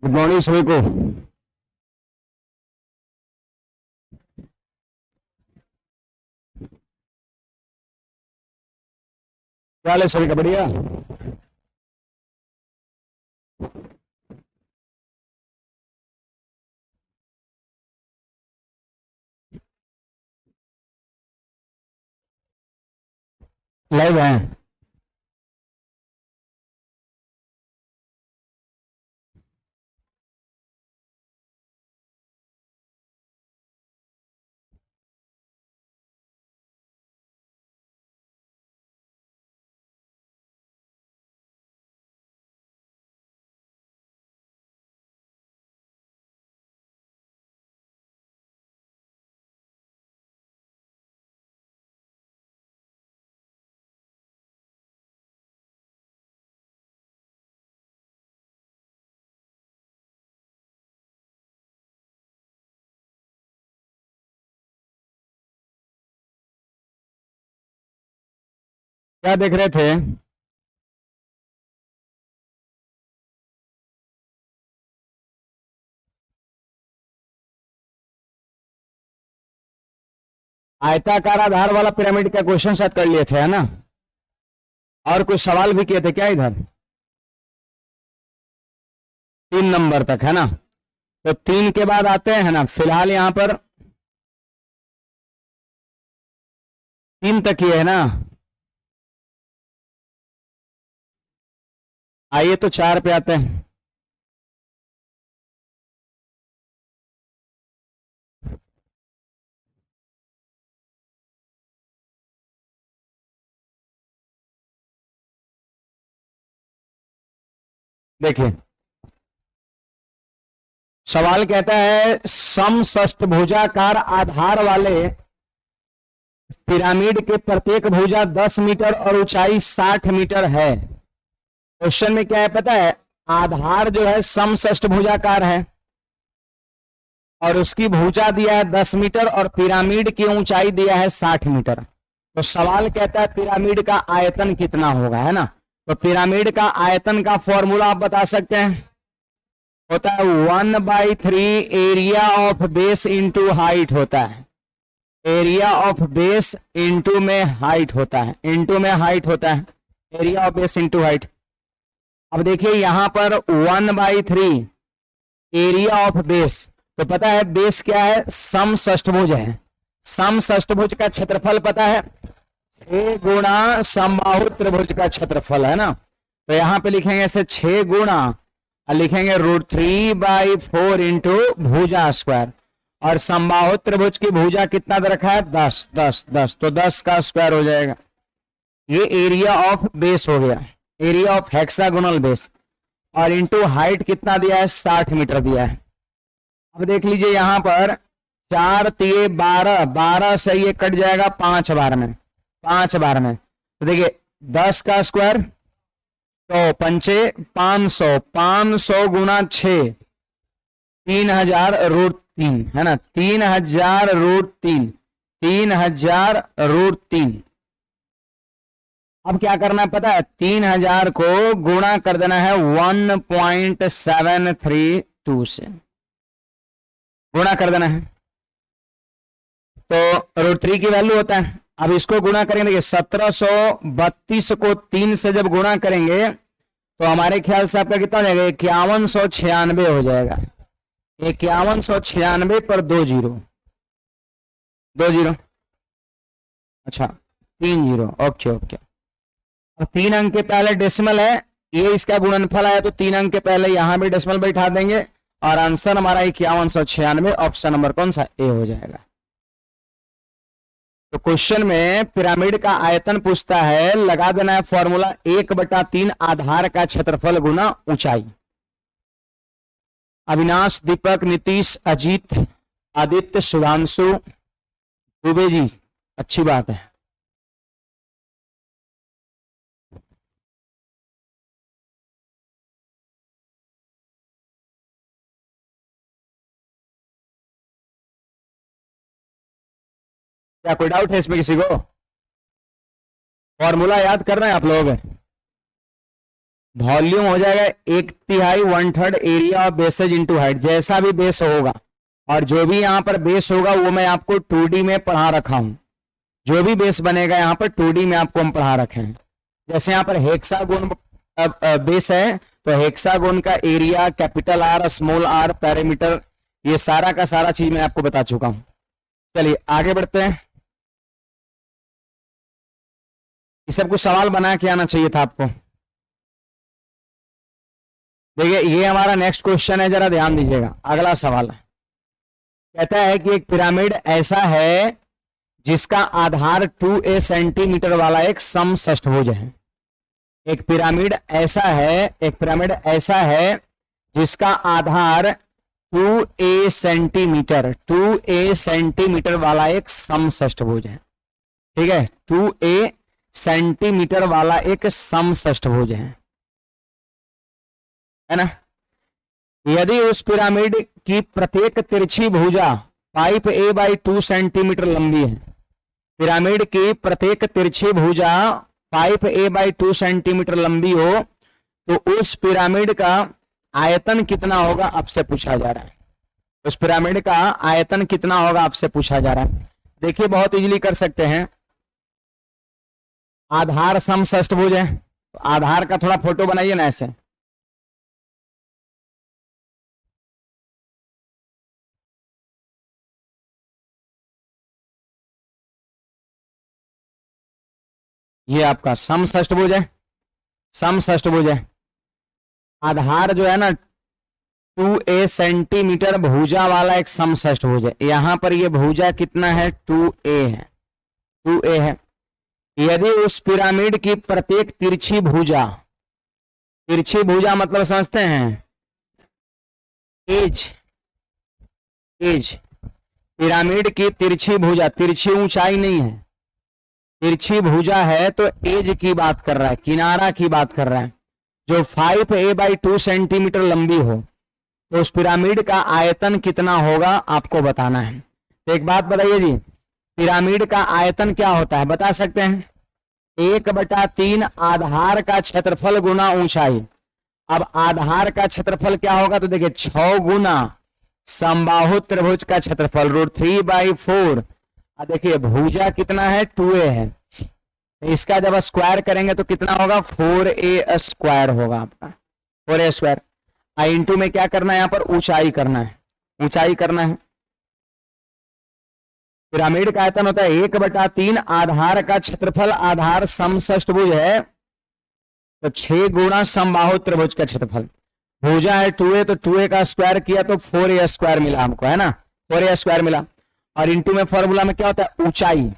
Good morning सभी को। क्या हाल है सभी का? बढ़िया। लाइव है। क्या देख रहे थे? आयताकार आधार वाला पिरामिड का क्वेश्चन शायद कर लिए थे, है ना? और कुछ सवाल भी किए थे क्या इधर? 3 नंबर तक, है ना? तो 3 के बाद आते हैं ना, फिलहाल यहां पर 3 तक ही है ना। आइए तो 4 पे आते हैं। देखिए, सवाल कहता है समषष्ठभुजाकार आधार वाले पिरामिड के प्रत्येक भुजा 10 मीटर और ऊंचाई 60 मीटर है। क्वेश्चन में क्या है पता है? आधार जो है समषष्ठभुजाकार है और उसकी भुजा दिया है 10 मीटर और पिरामिड की ऊंचाई दिया है 60 मीटर। तो सवाल कहता है पिरामिड का आयतन कितना होगा, है ना? तो पिरामिड का आयतन का फॉर्मूला आप बता सकते हैं, होता है 1/3 area of base into height होता है। एरिया ऑफ बेस इंटू में हाइट होता है, इंटू में हाइट होता है, area of base into height. अब देखिए यहां पर 1/3 एरिया ऑफ बेस, तो पता है बेस क्या है? समषष्ठभुज है। समषष्ठभुज का क्षेत्रफल पता है 6 गुणा समबाहु त्रिभुज का क्षेत्रफल, है ना? तो यहां पे लिखेंगे ऐसे 6 गुणा और लिखेंगे √3/4 इंटू भुजा स्क्वायर। और समबाहु त्रिभुज की भुजा कितना दे रखा है? 10 10 10, तो 10 का स्क्वायर हो जाएगा। ये एरिया ऑफ बेस हो गया, एरिया ऑफ हेक्सागोनल बेस। और इंटू हाइट कितना दिया है? 60 मीटर दिया है। अब देख लीजिए यहां पर 4 तिये 12, 12 से ये कट जाएगा 5 बार में, 5 बार में। तो देखिए 10 का स्क्वायर तो 5 500, 500 गुणा 6 3000√3, है ना? 3000√3, 3000√3। अब क्या करना है पता है? 3000 को गुणा कर देना है 1.732 से, गुणा कर देना है। तो √3 की वैल्यू होता है। अब इसको गुणा करेंगे, देखिए 1732 को 3 से जब गुणा करेंगे तो हमारे ख्याल से आपका कितना हो जाएगा? 5196 हो जाएगा। 5196 पर 2 जीरो, 2 जीरो, अच्छा 3 जीरो, ओके ओके। अब 3 अंक के पहले डेसिमल है, ये इसका गुणनफल आया तो 3 अंक के पहले यहां भी डेसिमल बैठा देंगे और आंसर हमारा 5196, ऑप्शन नंबर कौन सा? ए हो जाएगा। तो क्वेश्चन में पिरामिड का आयतन पूछता है, लगा देना है फॉर्मूला 1/3 आधार का क्षेत्रफल गुना ऊंचाई। अविनाश, दीपक, नीतीश, अजीत, आदित्य, सुधांशु, दुबे जी, अच्छी बात है। क्या कोई डाउट है इसमें किसी को? फॉर्मूला याद कर रहे हैं आप लोग? वॉल्यूम हो जाएगा 1/3 1/3 area of bases into height. जैसा भी बेस होगा और जो भी यहाँ पर बेस होगा वो मैं आपको 2D में पढ़ा रखा हूं। जो भी बेस बनेगा यहाँ पर 2D में आपको हम पढ़ा रखे हैं। जैसे यहाँ पर हेक्सागोन बेस है तो हेक्सागोन का area capital R small R perimeter ये सारा का सारा चीज मैं आपको बता चुका हूं। चलिए आगे बढ़ते हैं। ये सब कुछ सवाल बना के आना चाहिए था आपको। देखिए ये हमारा नेक्स्ट क्वेश्चन है, जरा ध्यान दीजिएगा। अगला सवाल है, कहता है कि एक पिरामिड ऐसा है जिसका आधार 2a सेंटीमीटर वाला एक समषष्ठभुज है। एक पिरामिड ऐसा है जिसका आधार 2a सेंटीमीटर वाला एक समषष्ठभुज है। ठीक है, 2a सेंटीमीटर वाला एक समषष्ठभुज है ना। यदि उस पिरामिड की प्रत्येक तिरछी भुजा 5a/2 सेंटीमीटर लंबी है, पिरामिड की प्रत्येक तिरछी भुजा 5a/2 सेंटीमीटर लंबी हो तो उस पिरामिड का आयतन कितना होगा आपसे पूछा जा रहा है। उस पिरामिड का आयतन कितना होगा आपसे पूछा जा रहा है। देखिए बहुत इजीली कर सकते हैं। आधार समषष्ठभुज है तो आधार का थोड़ा फोटो बनाइए ना ऐसे। ये आपका समषष्ठभुज है, समषष्ठभुज है। आधार जो है ना 2a सेंटीमीटर भुजा वाला एक समषष्ठभुज है। यहां पर ये भुजा कितना है 2a है, 2a है। यदि उस पिरामिड की प्रत्येक तिरछी भुजा मतलब समझते हैं एज पिरामिड की तिरछी भुजा, तिरछी ऊंचाई नहीं है, तिरछी भुजा है तो एज की बात कर रहा है, किनारा की बात कर रहा है, जो 5a/2 सेंटीमीटर लंबी हो तो उस पिरामिड का आयतन कितना होगा आपको बताना है। तो एक बात बताइए जी, पिरामिड का आयतन क्या होता है बता सकते हैं? 1/3 आधार का क्षेत्रफल गुना ऊंचाई। अब आधार का क्षेत्रफल क्या होगा तो देखिए 6 गुना समबाहु त्रिभुज का क्षेत्रफल √3/4। देखिए भुजा कितना है 2a है, इसका जब स्क्वायर करेंगे तो कितना होगा 4a स्क्वायर होगा आपका, 4a स्क्वायर। इंटू में क्या करना है यहाँ पर ऊंचाई करना है, ऊंचाई करना है। पिरामिड का आयतन होता है 1/3 आधार का क्षेत्रफल, आधार समषष्ठभुज है तो 6 गुना समबाहु त्रिभुज का क्षेत्रफल। भुजा है 2a तो 2a का स्क्वायर किया तो 4a स्क्वायर मिला हमको, है ना, 4a स्क्वायर मिला। और इंटू में फॉर्मूला में क्या होता है ऊंचाई,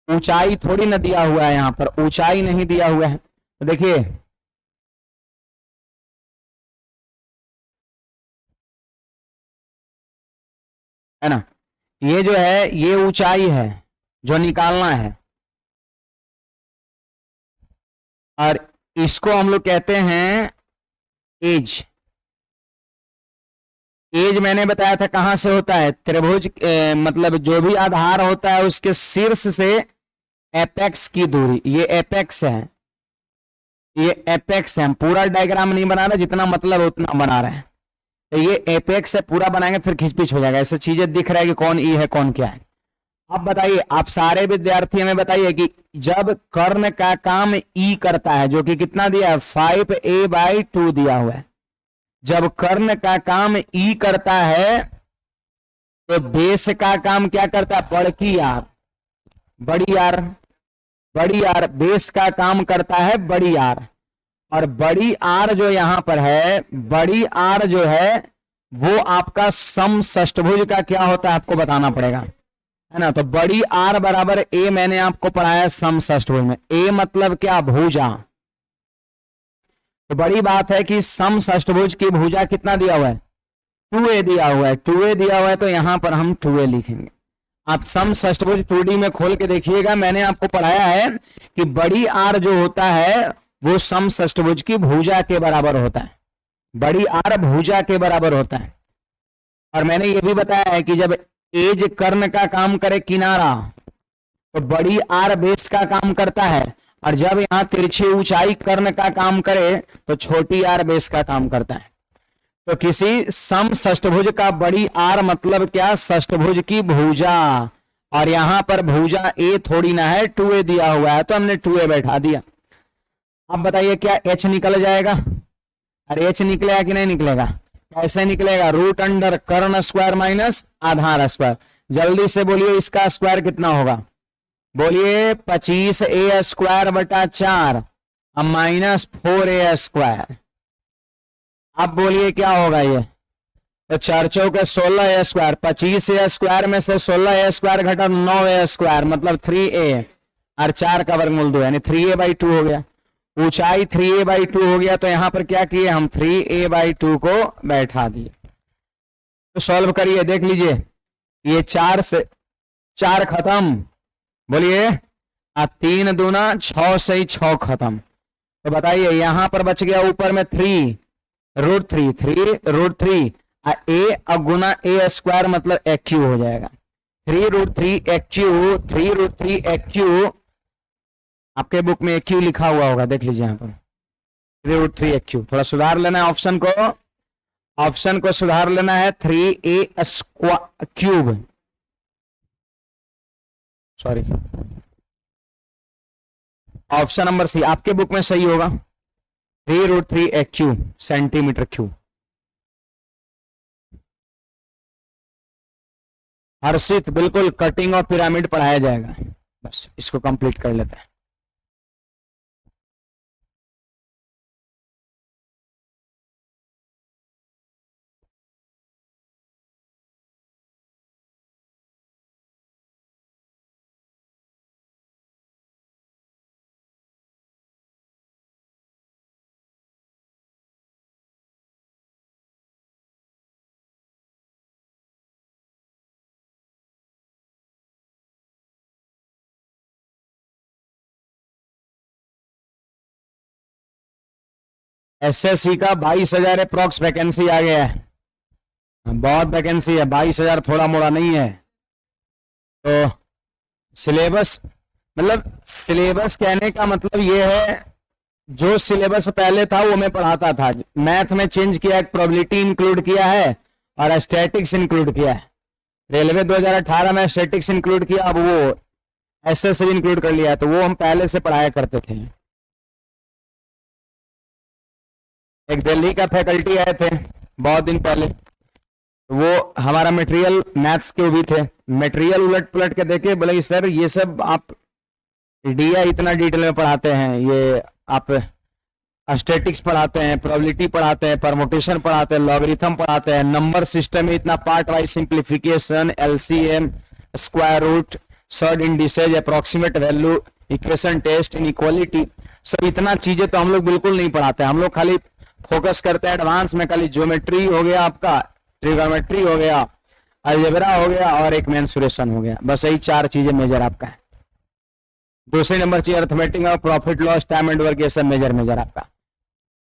ऊंचाई थोड़ी ना दिया हुआ है, यहाँ पर ऊंचाई नहीं दिया हुआ है। तो देखिए है ना, ये जो है ये ऊंचाई है जो निकालना है और इसको हम लोग कहते हैं एज। एज मैंने बताया था कहां से होता है, त्रिभुज मतलब जो भी आधार होता है उसके शीर्ष से एपेक्स की दूरी, ये एपेक्स है, ये एपेक्स है। हम पूरा डायग्राम नहीं बना रहे, जितना मतलब उतना बना रहे हैं। तो ये एपेक्स है, पूरा बनाएंगे फिर खिंचपिच हो जाएगा, ऐसे चीजें दिख रहा है कि कौन ई है कौन क्या है। अब बताइए आप सारे विद्यार्थी हमें बताइए कि जब कर्ण का काम ई करता है, जो कि कितना दिया है 5a/2 दिया हुआ है, जब कर्ण का काम ई करता है तो बेस का काम क्या करता है बड़ी आर, बड़ी आर बेस का काम करता है बड़ी आर। और बड़ी आर जो यहां पर है, बड़ी आर जो है वो आपका समषष्ठभुज का क्या होता है आपको बताना पड़ेगा, है ना। तो बड़ी आर बराबर ए मैंने आपको पढ़ाया समषष्ठभुज में। ए मतलब क्या भुजा, तो बड़ी बात है कि समषष्ठभुज की भुजा कितना दिया हुआ है 2a दिया हुआ है, 2a दिया हुआ है तो यहां पर हम 2a लिखेंगे। आप समषष्ठभुज 2D में खोल के देखिएगा, मैंने आपको पढ़ाया है कि बड़ी आर जो होता है वो समषष्ठभुज की भुजा के बराबर होता है, बड़ी आर भुजा के बराबर होता है। और मैंने ये भी बताया है कि जब एज कर्ण का काम करे किनारा तो बड़ी आर बेस का काम करता है और जब यहाँ तिरछी ऊंचाई कर्ण का काम करे तो छोटी आर बेस का काम करता है। तो किसी सम षष्ठभुज का बड़ी आर मतलब क्या, षष्ठभुज की भुजा, और यहां पर भुजा ए थोड़ी ना है, 2a दिया हुआ है तो हमने 2a बैठा दिया। अब बताइए क्या h निकल जाएगा? अरे h निकलेगा कि नहीं निकलेगा? कैसे निकलेगा? रूट अंडर कर्ण स्क्वायर माइनस आधार स्क्वायर। जल्दी से बोलिए इसका स्क्वायर कितना होगा? बोलिए 25a स्क्वायर बटा 4 माइनस 4a स्क्वायर। अब बोलिए क्या होगा ये? तो 4 चौके 16a स्क्वायर, 25a स्क्वायर में से 16a स्क्वायर घटा 9a स्क्वायर मतलब 3a, और 4 का वर्गमूल 2 यानी 3a/2 हो गया। ऊंचाई 3a/2 हो गया तो यहां पर क्या किए हम? 3a/2 को बैठा दिए। तो सॉल्व करिए, देख लीजिए ये 4 से 4 खत्म, बोलिए 3 दूना 6 से ही 6 खत्म। तो बताइए यहां पर बच गया ऊपर में 3 √3 a अब गुना a स्क्वायर मतलब AQ हो जाएगा। 3 √3 AQ आपके बुक में AQ लिखा हुआ होगा, देख लीजिए यहाँ पर 3 √3 AQ। थोड़ा सुधार लेना है ऑप्शन को सुधार लेना है। 3a cube, sorry option number C आपके बुक में सही होगा, 3 √3 AQ सेंटीमीटर क्यूब। हर्षित बिल्कुल कटिंग और पिरामिड पढ़ाया जाएगा, बस इसको कंप्लीट कर लेते हैं। एसएससी का 22,000 अप्रॉक्स वैकेंसी आ गया है, बहुत वैकेंसी है, 22,000 थोड़ा मोड़ा नहीं है। तो सिलेबस कहने का मतलब ये है, जो सिलेबस पहले था वो मैं पढ़ाता था, मैथ में चेंज किया, प्रोबेबिलिटी इंक्लूड किया है और स्टैटिक्स इंक्लूड किया है। रेलवे 2018 में स्टैटिक्स इंक्लूड किया, अब वो एसएससी इंक्लूड कर लिया है, तो वो हम पहले से पढ़ाया करते थे। एक दिल्ली का फैकल्टी आए थे बहुत दिन पहले, वो हमारा मटेरियल मैथ्स के भी थे, मटेरियल उलट पुलट के देखे, बोले सर ये सब आप डीआई इतना डिटेल में पढ़ाते हैं, ये आप स्टैटिक्स पढ़ाते हैं, प्रोबेबिलिटी पढ़ाते हैं, परमुटेशन पढ़ाते हैं, लॉगरिथम पढ़ाते हैं, नंबर सिस्टम में इतना part wise simplification, LCM, square root, surd indices, approximate value, equation test, inequality, सब इतना चीजें तो हम लोग बिल्कुल नहीं पढ़ाते। हम लोग खाली फोकस करते हैं एडवांस में, खाली ज्योमेट्री हो गया, आपका ट्रिगोनोमेट्री हो गया, अलजेब्रा हो गया और एक मेंसुरेशन हो गया, बस यही 4 चीजें मेजर आपका है। दूसरे नंबर चाहिए अर्थमेटिक और profit loss, time and work, ये सब मेजर आपका।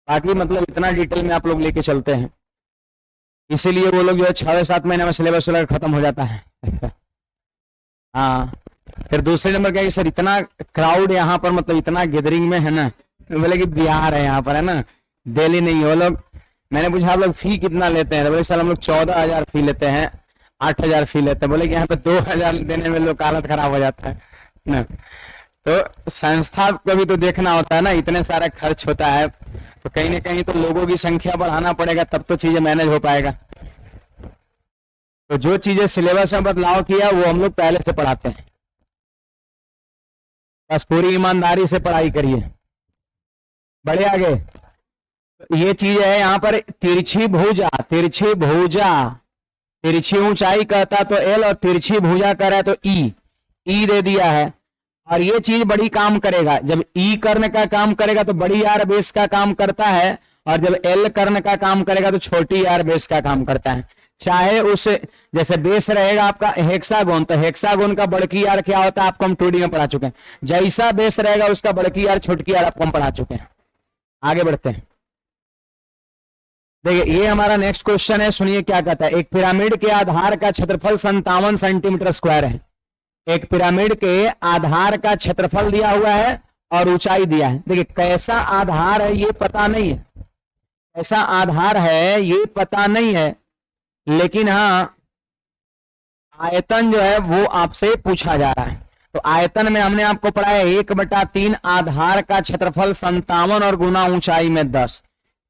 बाकी मतलब इतना डिटेल में आप लोग लेके चलते हैं, इसीलिए वो लोग जो है 6-7 महीने में सिलेबस खत्म हो जाता है। हाँ, फिर दूसरे नंबर क्या है सर इतना क्राउड यहाँ पर, मतलब इतना गैदरिंग में है ना, बोले कि बिहार है यहाँ पर, है ना, दिल्ली नहीं। वो लोग, मैंने पूछा आप लोग फी कितना लेते हैं, तो बोले सर हम लोग 14,000 फी लेते हैं, 8,000 फी लेते हैं। बोले कि यहाँ पे 2,000 देने में लोग हालत खराब हो जाता है ना। तो संस्था को भी तो देखना होता है ना, इतने सारा खर्च होता है, तो कहीं ना कहीं तो लोगों की संख्या बढ़ाना पड़ेगा, तब तो चीजें मैनेज हो पाएगा। तो जो चीजें सिलेबस में बदलाव किया वो हम लोग पहले से पढ़ाते हैं, बस पूरी ईमानदारी से पढ़ाई करिए, बढ़े आगे। ये चीज है यहाँ पर, तिरछी भुजा, तिरछी ऊंचाई कहता तो एल और तिरछी भुजा कर रहा है तो ई दे दिया है। और ये चीज बड़ी काम करेगा, जब ई कर्ण का काम करेगा तो बड़ी आर बेस का काम करता है, और जब एल कर्ण का काम करेगा तो छोटी आर बेस का काम करता है। चाहे उस, जैसे बेस रहेगा आपका हेक्सागोन, तो हेक्सागोन का बड़की आर क्या होता है आपको हम 2D में पढ़ा चुके हैं। जैसा बेस रहेगा उसका बड़की आर छोटकी आर आपको हम पढ़ा चुके हैं। आगे बढ़ते हैं, देखिए ये हमारा नेक्स्ट क्वेश्चन है, सुनिए क्या कहता है। एक पिरामिड के आधार का क्षेत्रफल 57 सेंटीमीटर स्क्वायर है। एक पिरामिड के आधार का क्षेत्रफल दिया हुआ है और ऊंचाई दिया है। देखिए कैसा आधार है ये पता नहीं है, कैसा आधार है ये पता नहीं है, लेकिन हाँ आयतन जो है वो आपसे पूछा जा रहा है। तो आयतन में हमने आपको पढ़ाया 1/3 आधार का क्षेत्रफल 57 और गुना ऊंचाई में 10।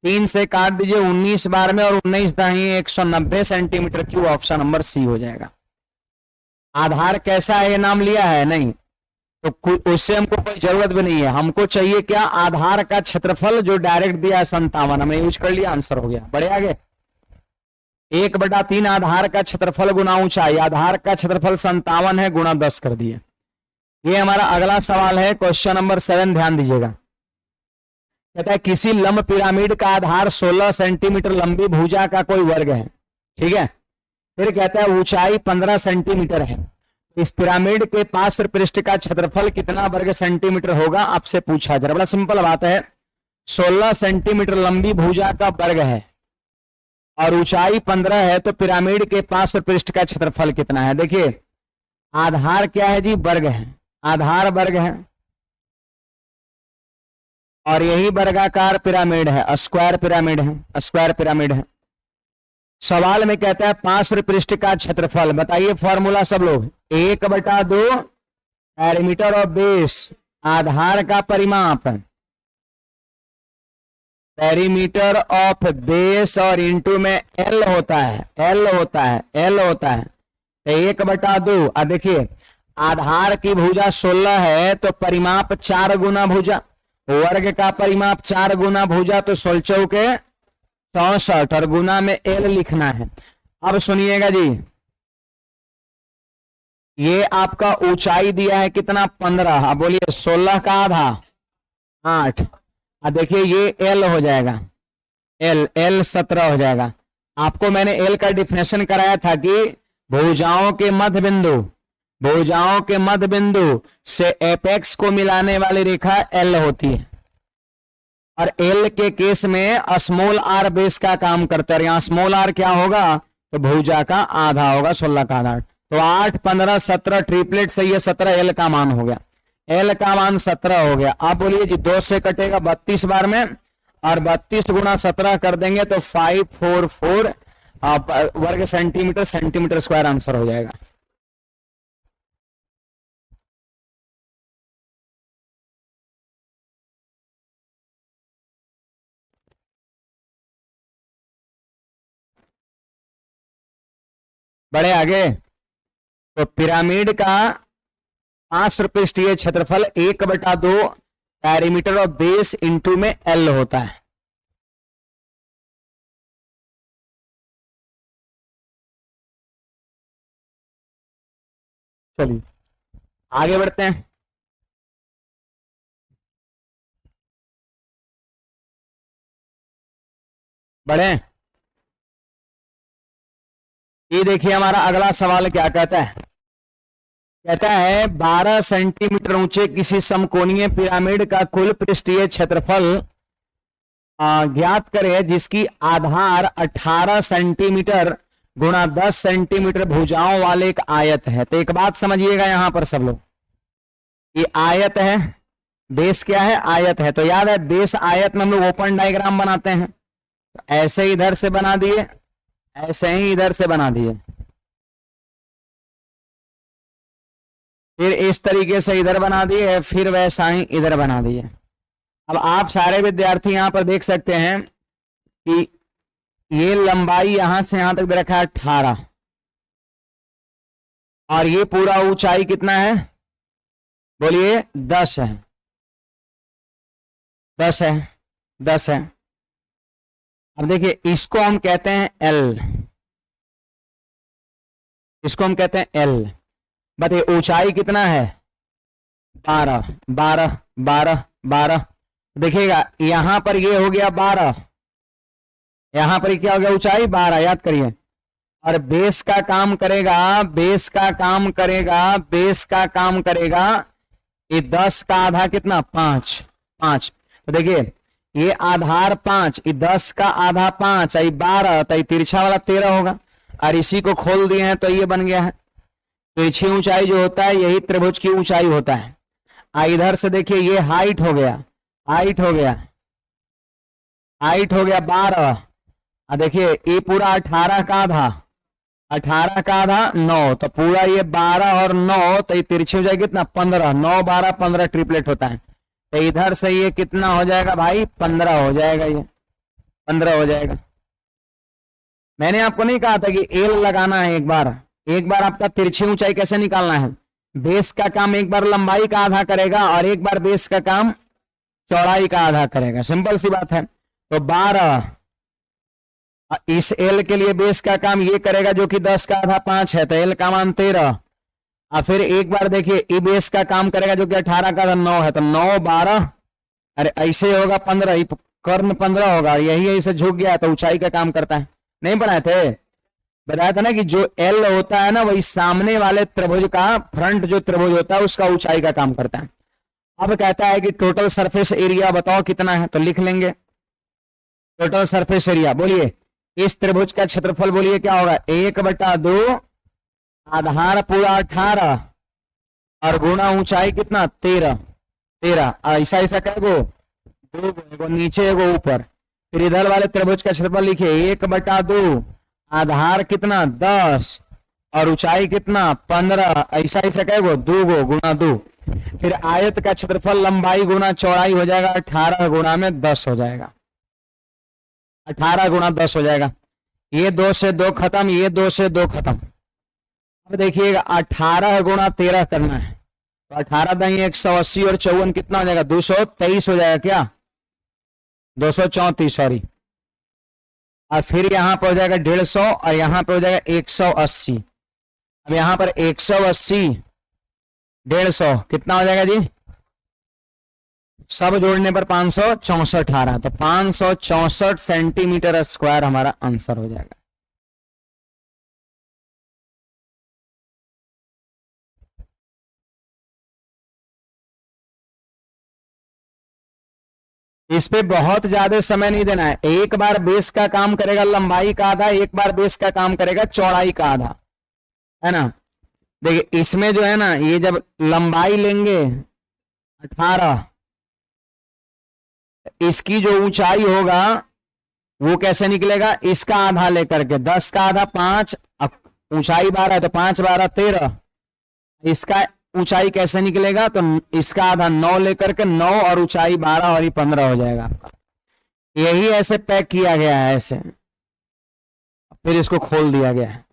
3 से काट दीजिए 19 बार में और 19 दाहिए 190 centimetre cube. Option number C हो जाएगा। आधार कैसा है ये नाम लिया है नहीं, तो उससे हमको कोई जरूरत भी नहीं है। हमको चाहिए क्या, आधार का क्षेत्रफल जो डायरेक्ट दिया है 57, हमने यूज कर लिया, आंसर हो गया। बढ़े आगे। 1/3 आधार का क्षेत्रफल गुना ऊंचाई, आधार का क्षेत्रफल 57 है, गुना 10 कर दिए। ये हमारा अगला सवाल है, क्वेश्चन नंबर 7, ध्यान दीजिएगा। कहता है किसी लंब पिरामिड का आधार 16 सेंटीमीटर लंबी भुजा का कोई वर्ग है, ठीक है। फिर कहता है ऊंचाई 15 सेंटीमीटर है, इस पिरामिड के पार्श्व पृष्ठ का क्षेत्रफल कितना वर्ग सेंटीमीटर होगा, आपसे पूछा जा रहा है। बड़ा सिंपल बात है, 16 सेंटीमीटर लंबी भुजा का वर्ग है और ऊंचाई 15 है, तो पिरामिड के पार्श्व पृष्ठ का क्षेत्रफल कितना है। देखिए आधार क्या है जी, वर्ग है, आधार वर्ग है और यही वर्गाकार पिरामिड है, स्क्वायर पिरामिड है, स्क्वायर पिरामिड है। सवाल में कहता है पार्श्व पृष्ठ का क्षेत्रफल, बताइए फॉर्मूला सब लोग। 1/2 पेरीमीटर ऑफ बेस, आधार का परिमाप, पेरीमीटर ऑफ बेस और इंटू में एल होता है, एल होता है, एल होता है। 1/2। अब देखिए आधार की भुजा 16 है तो परिमाप 4 गुना भुजा, वर्ग का परिमाप 4 गुना भुजा, तो 16 चौके 64 और गुना में एल लिखना है। अब सुनिएगा जी, ये आपका ऊंचाई दिया है कितना, 15। अब बोलिए 16 का आधा 8। अब देखिए ये एल हो जाएगा, एल एल 17 हो जाएगा। आपको मैंने एल का डिफिनेशन कराया था कि भुजाओं के मध्य बिंदु, भुजाओं के मध्य बिंदु से एपेक्स को मिलाने वाली रेखा एल होती है और एल के केस में स्मॉल आर बेस का काम करता है। यहाँ स्मॉल आर क्या होगा, तो भुजा का आधा होगा, 16 का आधा। तो 8, 15, 17 ट्रिपलेट से ये 17 एल का मान हो गया, एल का मान 17 हो गया। आप बोलिए जी 2 से कटेगा 32 बार में और 32 गुना 17 कर देंगे तो 544 वर्ग सेंटीमीटर, सेंटीमीटर स्क्वायर आंसर हो जाएगा। बड़े आगे। तो पिरामिड का पार्श्व पृष्ठीय क्षेत्रफल 1/2 पेरीमीटर ऑफ बेस इंटू में एल होता है। चलिए आगे बढ़ते हैं। बढ़े। ये देखिए हमारा अगला सवाल क्या कहता है, कहता है 12 सेंटीमीटर ऊंचे किसी समकोणीय पिरामिड का कुल पृष्ठीय क्षेत्रफल ज्ञात करें जिसकी आधार 18 सेंटीमीटर गुणा 10 सेंटीमीटर भुजाओं वाले एक आयत है। तो एक बात समझिएगा यहां पर सब लोग, ये आयत है, बेस क्या है, आयत है। तो याद है बेस आयत में हम लोग ओपन डायग्राम बनाते हैं, तो ऐसे इधर से बना दिए, ऐसे ही इधर से बना दिए, फिर इस तरीके से इधर बना दिए, फिर वैसा ही इधर बना दिए। अब आप सारे विद्यार्थी यहां पर देख सकते हैं कि ये लंबाई यहां से यहां तक दे रखा है 18 और ये पूरा ऊंचाई कितना है, बोलिए 10 है, 10 है, 10 है। अब देखिए इसको हम कहते हैं एल, इसको हम कहते हैं एल। बताइए ऊंचाई कितना है, 12, 12, 12, 12। देखिएगा यहां पर ये हो गया 12, यहां पर क्या हो गया, ऊंचाई 12, याद करिए। और बेस का काम करेगा, बेस का काम करेगा, बेस का काम करेगा ये 10 का आधा कितना, 5, 5। तो देखिए ये आधार 5, ये 10 का आधा 5, ये 12, तो ये तिरछा वाला 13 होगा और इसी को खोल दिए हैं तो ये बन गया है। तिरछी ऊंचाई जो होता है यही त्रिभुज की ऊंचाई होता है। इधर से देखिए ये हाइट हो गया, हाइट हो गया, हाइट हो गया 12। देखिए ये पूरा 18 का आधा, 18 का आधा 9, तो पूरा ये 12 और 9, तो ये तिरछी हो जाएगी कितना 15, 9 12 15 ट्रिपलेट होता है। तो इधर से ये कितना हो जाएगा भाई 15 हो जाएगा, ये 15 हो जाएगा। मैंने आपको नहीं कहा था कि एल लगाना है, एक बार आपका तिरछी ऊंचाई कैसे निकालना है। बेस का काम एक बार लंबाई का आधा करेगा और एक बार बेस का काम चौड़ाई का आधा करेगा, सिंपल सी बात है। तो 12 इस एल के लिए बेस का काम ये करेगा जो कि 10 का आधा 5 है, तो एल का मान 13। और फिर एक बार देखिए ई बेस का काम करेगा जो कि 18 का आधा 9 है, तो 9 12, अरे ऐसे होगा 15, कर्ण 15 होगा, यही ऐसे झुक गया तो ऊंचाई का काम करता है। नहीं बनाए थे, बताया था ना कि जो एल होता है ना वही सामने वाले त्रिभुज का, फ्रंट जो त्रिभुज होता है उसका ऊंचाई का काम करता है। अब कहता है कि टोटल सरफेस एरिया बताओ कितना है, तो लिख लेंगे टोटल सरफेस एरिया। बोलिए इस त्रिभुज का क्षेत्रफल बोलिए क्या होगा, 1/2, आधार पूरा 18 और गुणा ऊंचाई कितना 13। ऐसा ऐसा कहेगो, दो नीचे एगो ऊपर। फिर इधर वाले त्रिभुज का क्षेत्रफल लिखिए 1/2, आधार कितना 10 और ऊंचाई कितना 15, ऐसा ऐसा कहेगो 2 गुणा 2। फिर आयत का क्षेत्रफल लंबाई गुणा चौड़ाई हो जाएगा 18 गुणा में 10 हो जाएगा, 18 गुणा 10 हो जाएगा। ये 2 से 2 खत्म, ये 2 से 2 खत्म। अब देखिएगा 18 गुणा 13 करना है, तो 18 दही 180 और 54 कितना हो जाएगा 223 हो जाएगा, क्या 234 सॉरी। और फिर यहां पर हो जाएगा 150 और यहां पर हो जाएगा 180। अब यहां पर 180 150 कितना हो जाएगा जी, सब जोड़ने पर 564 आ रहा, तो 564 सेंटीमीटर स्क्वायर हमारा आंसर हो जाएगा। इस पे बहुत ज्यादा समय नहीं देना है, एक बार बेस का काम करेगा लंबाई का आधा, एक बार बेस का काम करेगा चौड़ाई का आधा, है ना। देखिए इसमें जो है ना, ये जब लंबाई लेंगे 18, इसकी जो ऊंचाई होगा वो कैसे निकलेगा, इसका आधा लेकर के 10 का आधा 5, ऊंचाई 12 है तो 5 12 13, इसका ऊंचाई कैसे निकलेगा, तो इसका आधा 9 लेकर के 9 और ऊंचाई 12 और ये 15 हो जाएगा आपका। यही ऐसे पैक किया गया है ऐसे, फिर इसको खोल दिया गया है।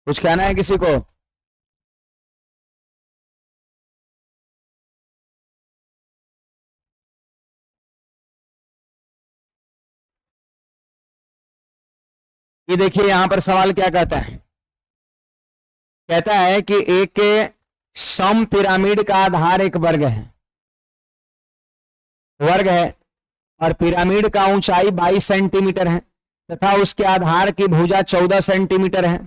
कुछ कहना है किसी को, ये देखिए यहां पर सवाल क्या कहता है, कहता है कि एक सम पिरामिड का आधार एक वर्ग है और पिरामिड का ऊंचाई 22 सेंटीमीटर है तथा उसके आधार की भुजा 14 सेंटीमीटर है।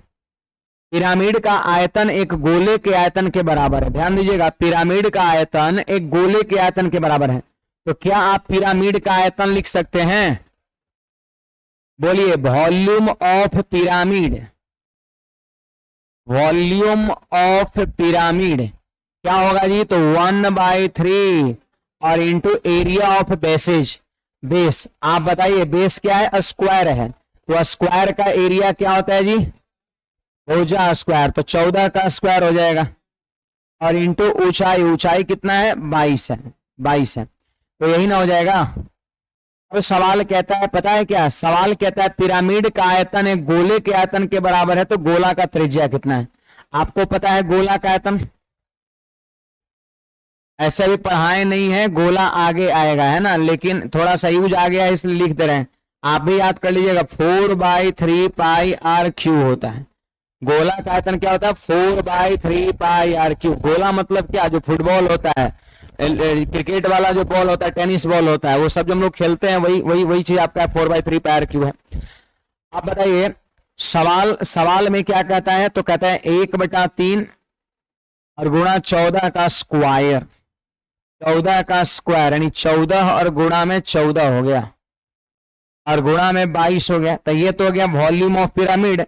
पिरामिड का आयतन एक गोले के आयतन के बराबर है। ध्यान दीजिएगा, पिरामिड का आयतन एक गोले के आयतन के बराबर है। तो क्या आप पिरामिड का आयतन लिख सकते हैं, बोलिए volume of pyramid, volume of pyramid क्या होगा जी, तो 1/3 और into area of bases, base आप बताइए बेस क्या है, स्क्वायर है, तो स्क्वायर का एरिया क्या होता है जी, भुजा स्क्वायर, तो 14 का स्क्वायर हो जाएगा और इंटू ऊंचाई, ऊंचाई कितना है 22 है, 22 है, तो यही ना हो जाएगा। अब सवाल कहता है, पता है क्या सवाल कहता है, पिरामिड का आयतन एक गोले के आयतन के बराबर है, तो गोला का त्रिज्या कितना है। आपको पता है गोला का आयतन, ऐसे भी पढ़ाए नहीं है, गोला आगे आएगा है ना, लेकिन थोड़ा सा यूज आ गया है इसलिए लिख दे रहे हैं, आप भी याद कर लीजिएगा 4/3 पाई आर क्यू होता है। गोला का आयतन क्या होता है 4/3 पाई आर क्यू। गोला मतलब क्या, जो फुटबॉल होता है, क्रिकेट वाला जो बॉल होता है, टेनिस बॉल होता है, वो सब जो हम लोग खेलते हैं वही चीज आपका 4/3 पाई आर क्यू है। आप बताइए सवाल में क्या कहता है, तो कहता है 1/3 और गुणा 14 का स्क्वायर, 14 का स्क्वायर यानी 14 और गुणा में 14 हो गया और गुणा में 22 हो गया, तो ये तो हो गया वॉल्यूम ऑफ पिरामिड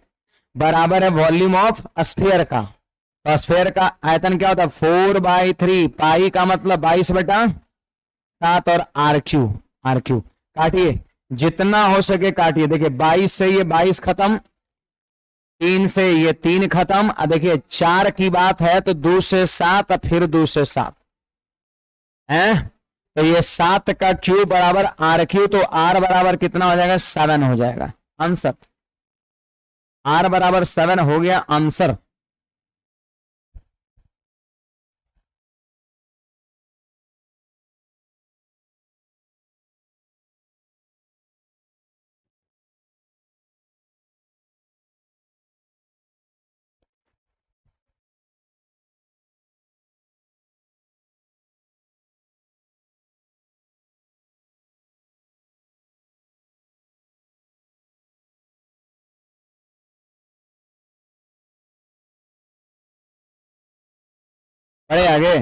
बराबर है वॉल्यूम ऑफ स्फीयर का। तो स्फेयर का आयतन क्या होता है 4/3, पाई का मतलब 22/7 और आर क्यू काटिए जितना हो सके काटिए। देखिए 22 से ये 22 खत्म, 3 से ये 3 खत्म, देखिए 4 की बात है तो 2 से 7 फिर 2 से 7 है, तो ये 7 का क्यूब बराबर आर क्यू, तो आर बराबर कितना हो जाएगा 7 हो जाएगा आंसर। आर बराबर 7 हो गया आंसर। बढ़े आगे।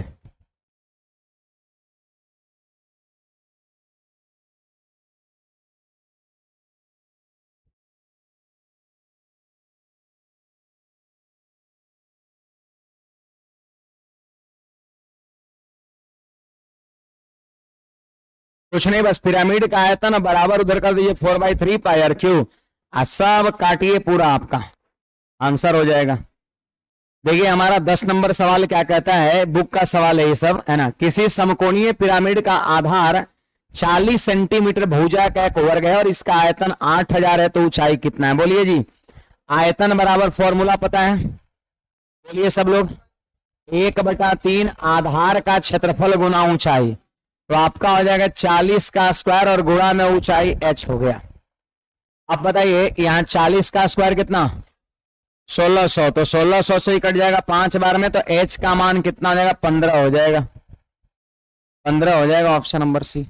कुछ नहीं, बस पिरामिड का आयतन बराबर उधर कर दीजिए 4/3 पाई आर क्यू, सब काटिए पूरा, आपका आंसर हो जाएगा। देखिए हमारा 10 नंबर सवाल क्या कहता है, बुक का सवाल है ये सब, है ना। किसी समकोणीय पिरामिड का आधार 40 सेंटीमीटर भुजा का एक वर्ग है और इसका आयतन 8000 है, तो ऊंचाई कितना है? बोलिए जी। आयतन बराबर फॉर्मूला पता है, बोलिए सब लोग। 1/3 आधार का क्षेत्रफल गुना ऊंचाई, तो आपका हो जाएगा 40 का स्क्वायर और गुणा में ऊंचाई h हो गया। अब बताइए यहाँ 40 का स्क्वायर कितना 1600, तो 1600 से ही कट जाएगा 5 बार में, तो h का मान कितना हो जाएगा 15 हो जाएगा, 15 हो जाएगा, ऑप्शन नंबर सी।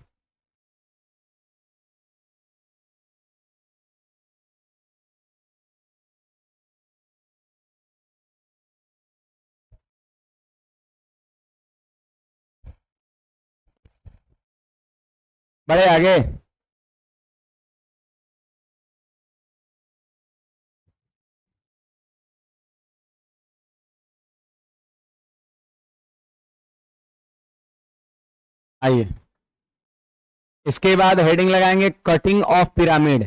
बढ़े आगे। आइए इसके बाद हेडिंग लगाएंगे cutting of pyramid.